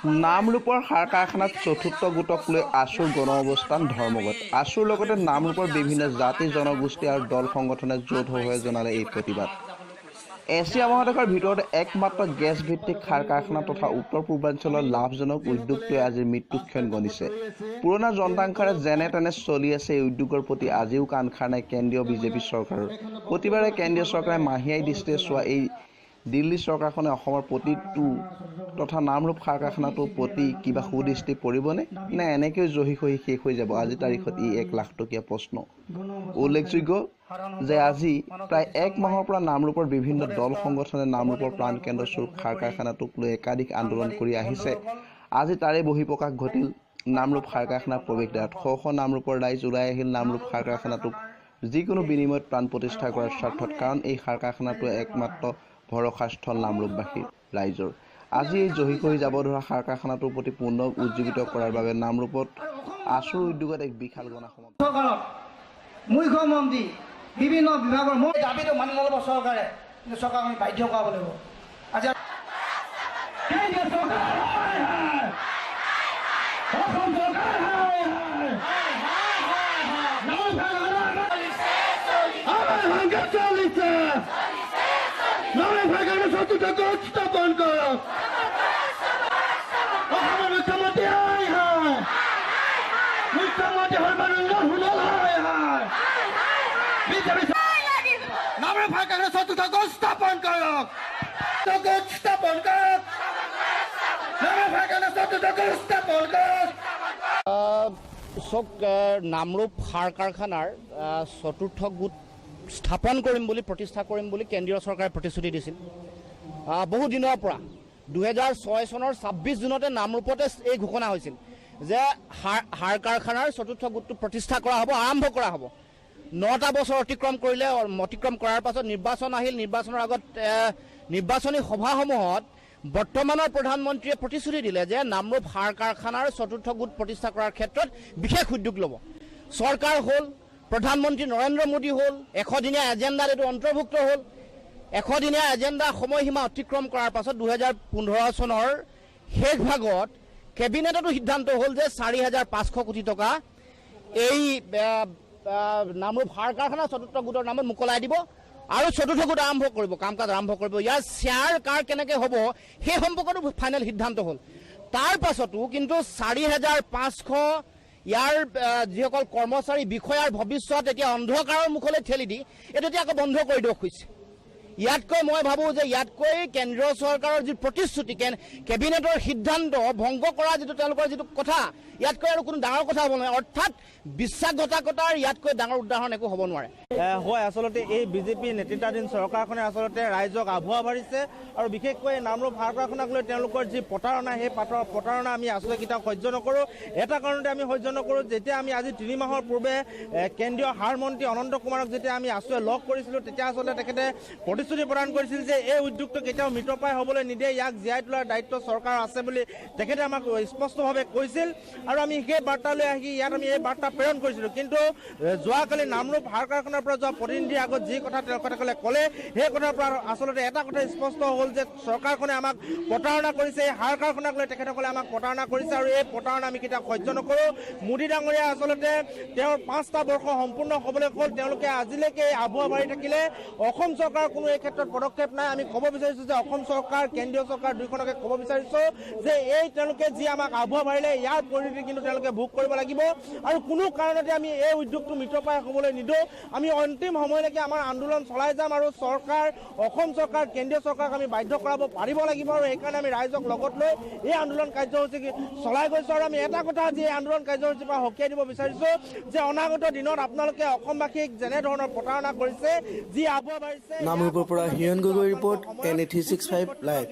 নামৰূপৰ সাৰ কাৰখানাত চতুৰ্থ গোটক লৈ আছুৰ গণ অৱস্থান ধৰ্মঘট। আছুৰ লগতে নামৰূপৰ বিভিন্ন জাতি জনগোষ্ঠী আৰু দল সংগঠনে যৌথভাৱে জনালে এই প্ৰতিবাদ। এছিয়া মহাদেশৰ ভিতৰতে একমাত্ৰ গেছ ভিত্তিক সাৰ কাৰখানা তথা উত্তৰ পূৰ্বাঞ্চলৰ লাভজনক উদ্যোগটোৱে আজিৰ মৃত্যুক্ষণ গণিছে। পুৰণা যন্ত্ৰাংশৰে যেনে তেনে চলি আছে এই উদ্যোগৰ প্ৰতি আজিও কাণ খাৰ নাই কেন্দ্ৰীয় বিজেপি চৰকাৰৰ। প্ৰতিবাৰে কেন্দ্ৰীয় চৰকাৰে মাহিয়াই দৃষ্টিৰে চোৱা এই দিল্লী চৰকাৰখনে অসমৰ প্ৰতিটো তথা নামৰূপ সাৰ কাৰখানাটোৰ প্ৰতি কিবা সুদৃষ্টি পৰিবনে নে এনেকৈ জহি খহি শেষ হৈ যাব? আজিৰ তাৰিখত ই 1 লাখ টকীয়া প্ৰশ্ন। উল্লেখযোগ্য যে আজি প্ৰায় 1 মাহৰ পৰা নামৰূপৰ বিভিন্ন দল সংগঠনে নামৰূপৰ প্ৰাণকেন্দ্ৰ স্বৰূপ সাৰ কাৰখানাটোক লৈ একাধিক আন্দোলন কৰি আহিছে। আজি তাৰে বহিঃপ্ৰকাশ ঘটিল নামৰূপ সাৰ কাৰখানাৰ প্ৰৱেশদ্বাৰত। শ নামৰূপৰ ৰাইজ ওলাই আহিল নামৰূপ সাৰ কাৰখানাটোক যিকোনো বিনিময়ত প্ৰাণ প্ৰতিষ্ঠা কৰাৰ স্বাৰ্থত, কাৰণ এই সাৰ কাৰখানাটোৱে একমাত্ৰ ভৰসাস্থল নামৰূপবাসীৰ ৰাইজৰ। আজি এই জহি খহি যাব ধৰা সাৰ কাৰখানাটোৰ প্ৰতি পুনৰ উজ্জীৱিত কৰাৰ বাবে নামৰূপত আছুৰ উদ্যোগত এক বিশাল গণসমাবেশ। মুখ্যমন্ত্ৰী বিভিন্ন বিভাগৰ মোৰ দাবীটো মানি নল'ব চৰকাৰে, কিন্তু চৰকাৰক আমি বাধ্য কৰাব লাগিব। আজি স্থাপন কৰক মুখ্যমন্ত্ৰী মুখ্যমন্ত্ৰী সৰ্বানন্দ সোণোৱাল নামৰূপ সাৰ কাৰখানা চতুৰ্থ গোট স্থাপন কৰক, স্থাপন কৰক, নামৰূপ সাৰ কাৰখানা চতুৰ্থ গোট স্থাপন কৰক। নামৰূপ সাৰ কাৰখানাৰ চতুৰ্থ গোট স্থাপন কৰিম বুলি, প্ৰতিষ্ঠা কৰিম বুলি কেন্দ্ৰীয় চৰকাৰে প্ৰতিশ্ৰুতি দিছিল। বহু দিনৰ পৰা 2006 চনৰ 26 জুনতে নামৰূপতে এই ঘোষণা হৈছিল যে সাৰ কাৰখানাৰ চতুৰ্থ গোটটো প্ৰতিষ্ঠা কৰা হ'ব, আৰম্ভ কৰা হ'ব। 9টা বছৰ অতিক্ৰম কৰাৰ পাছত নিৰ্বাচন আহিল। নিৰ্বাচনৰ আগত নিৰ্বাচনী সভাসমূহত বৰ্তমানৰ প্ৰধানমন্ত্ৰীয়ে প্ৰতিশ্ৰুতি দিলে যে নামৰূপ সাৰ কাৰখানাৰ চতুৰ্থ গোট প্ৰতিষ্ঠা কৰাৰ ক্ষেত্ৰত বিশেষ উদ্যোগ ল'ব। চৰকাৰ হ'ল, প্ৰধানমন্ত্ৰী নৰেন্দ্ৰ মোদী হ'ল, 100দিনীয়া এজেণ্ডাত এইটো অন্তৰ্ভুক্ত হ'ল। 100দিনীয়া এজেণ্ডা সময়সীমা অতিক্ৰম কৰাৰ পাছত 2015 চনৰ শেষ ভাগত কেবিনেটতো সিদ্ধান্ত হ'ল যে 4,500 কোটি টকা এই নামৰূপ সাৰ কাৰখানা চতুৰ্থ গোটৰ নামত মোকলাই দিব আৰু চতুৰ্থ গোট আৰম্ভ কৰিব, কাম কাজ আৰম্ভ কৰিব। ইয়াৰ শ্বেয়াৰ কাৰ কেনেকৈ হ'ব সেই সম্পৰ্কতো ফাইনেল সিদ্ধান্ত হ'ল। তাৰ পাছতো কিন্তু 4,500 ইয়াৰ যিসকল কৰ্মচাৰী বিষয়াৰ ভৱিষ্যত এতিয়া অন্ধকাৰৰ মুখলৈ ঠেলি দি এইটো এতিয়া আকৌ বন্ধ কৰি দিয়ক হৈছে। ইয়াতকৈ মই ভাবোঁ যে ইয়াতকৈ কেন্দ্ৰীয় চৰকাৰৰ যি প্ৰতিশ্ৰুতি, কেবিনেটৰ সিদ্ধান্ত ভংগ কৰা যিটো তেওঁলোকৰ যিটো কথা, ইয়াতকৈ আৰু কোনো ডাঙৰ কথা হ'ব নোৱাৰে। অৰ্থাৎ বিশ্বাসঘাতকতাৰ ইয়াতকৈ ডাঙৰ উদাহৰণ একো হ'ব নোৱাৰে। হয়, আচলতে এই বিজেপি নেতৃত্বাধীন চৰকাৰখনে আচলতে ৰাইজক আভুৱা ভাৰিছে আৰু বিশেষকৈ নামৰূপ সাৰ কাৰখানাক লৈ তেওঁলোকৰ যি প্ৰতাৰণা, সেই প্ৰতাৰণা আমি আচলতে কেতিয়াও সহ্য নকৰোঁ। এটা কাৰণতে আমি সহ্য নকৰোঁ, যেতিয়া আমি আজি 3 মাহৰ পূৰ্বে কেন্দ্ৰীয় সাৰ মন্ত্ৰী অনন্ত কুমাৰক যেতিয়া আমি আছুৱে লগ কৰিছিলোঁ, তেতিয়া আচলতে তেখেতে প্ৰতিশ্ৰুতি প্ৰদান কৰিছিল যে এই উদ্যোগটো কেতিয়াও মৃতপ্ৰায় হ'বলৈ নিদিয়ে, ইয়াক জীয়াই তোলাৰ দায়িত্ব চৰকাৰ আছে বুলি তেখেতে আমাক স্পষ্টভাৱে কৈছিল আৰু আমি সেই বাৰ্তালৈ আহি ইয়াত আমি এই বাৰ্তা প্ৰেৰণ কৰিছিলোঁ। কিন্তু যোৱাকালি নামৰূপ সাৰ কাৰখানাৰ পৰা যোৱা প্ৰতিনিধিৰ আগত যি কথা তেখেতসকলে ক'লে, সেই কথাৰ পৰা আচলতে এটা কথা স্পষ্ট হ'ল যে চৰকাৰখনে আমাক প্ৰতাৰণা কৰিছে। এই সাৰ কাৰখানাক লৈ তেখেতসকলে আমাক প্ৰতাৰণা কৰিছে আৰু এই প্ৰতাৰণা আমি কেতিয়াও সহ্য নকৰোঁ। মোদী ডাঙৰীয়া আচলতে তেওঁৰ 5টা বৰ্ষ সম্পূৰ্ণ হ'বলৈ হ'ল, তেওঁলোকে আজিলৈকে আভুৱা মাৰি থাকিলে। অসম চৰকাৰৰ কোনো এই ক্ষেত্ৰত পদক্ষেপ নাই। আমি ক'ব বিচাৰিছোঁ যে অসম চৰকাৰ, কেন্দ্ৰীয় চৰকাৰ দুয়োখনকে ক'ব বিচাৰিছোঁ যে তেওঁলোকে যি আমাক আভুৱা মাৰিলে, ইয়াৰ পৰিণতি কিন্তু তেওঁলোকে ভোগ কৰিব লাগিব আৰু কোনো কাৰণতে আমি এই উদ্যোগটো মৃতপ্ৰায় হ'বলৈ নিদিওঁ। আমি অন্তিম সময়লৈকে আমাৰ আন্দোলন চলাই যাম আৰু চৰকাৰ, অসম চৰকাৰ, কেন্দ্ৰীয় চৰকাৰক আমি বাধ্য কৰাব পাৰিব লাগিব আৰু সেইকাৰণে আমি ৰাইজক লগত লৈ এই আন্দোলন কাৰ্যসূচী চলাই গৈছোঁ। আৰু আমি এটা কথা আজি এই আন্দোলন কাৰ্যসূচীৰ পৰা সকীয়াই দিব বিচাৰিছোঁ যে অনাগত দিনত আপোনালোকে অসমবাসীক যেনেধৰণৰ প্ৰতাৰণা কৰিছে, যি আভুৱা মাৰিছে। নামৰূপৰ পৰা হিৰণ গগৈ ৰিপৰ্ট, NA 365 লাইভ।